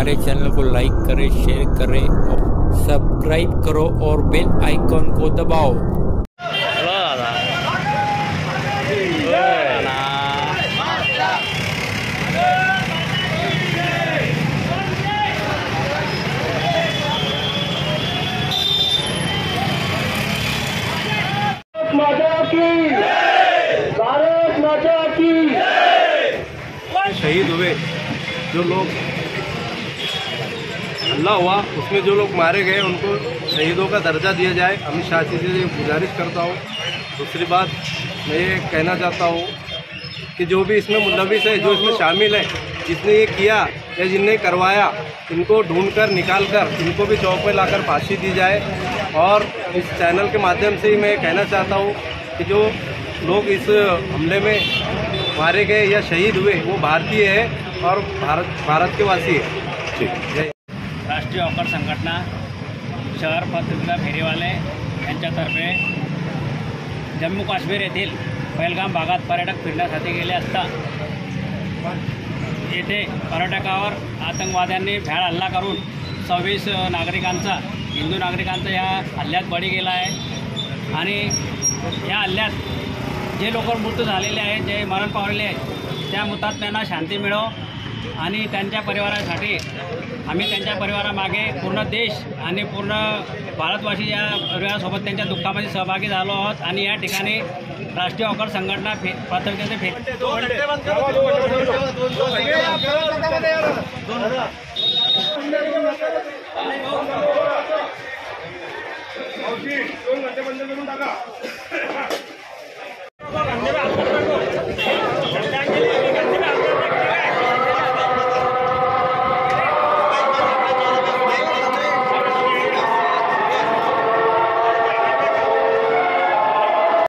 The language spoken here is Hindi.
हमारे चैनल को लाइक करें, शेयर करें और सब्सक्राइब करो और बेल आइकॉन को दबाओ। शहीद हुए जो लोग, हल्ला हुआ उसमें जो लोग मारे गए उनको शहीदों का दर्जा दिया जाए। अमित शाह जी से गुजारिश करता हूँ। दूसरी बात मैं ये कहना चाहता हूँ कि जो भी इसमें मुलविस है, जो इसमें शामिल है, जिसने ये किया या जिनने करवाया, इनको ढूंढकर निकाल कर इनको भी चौक में लाकर फांसी दी जाए। और इस चैनल के माध्यम से मैं कहना चाहता हूँ कि जो लोग इस हमले में मारे गए या शहीद हुए वो भारतीय है और भारत के वासी है। ठीक। राष्ट्रीय हॉकर संघटना शहर पत्रिका फेरीवाले यांच्यातर्फे जम्मू काश्मीर येथील पहलगाम भागात पर्यटक फिरण्यासाठी गेले असता येथे पर्यटकावर आतंकवाद्यांनी भ्याड हल्ला करून 26 नागरिकांचा, हिंदू नागरिकांचा या हल्ल्यात बळी गेला आहे। आणि या हल्ल्यात जे लोक मृत्यू झालेले आहेत, जे मरण पावलेले आहेत, त्या हुतात्म्यांना शांती मिळो आणि त्यांच्या परिवारासाठी आम्ही त्यांच्या परिवारामागे पूर्ण देश आणि पूर्ण भारतवासी या परिवारासोबत त्यांच्या दुःखामध्ये सहभागी झालो आहोत। आणि या ठिकाणी राष्ट्रीय हॉकर संघटना पत्रकारितेचे दोन घंटे बंद करून टाका।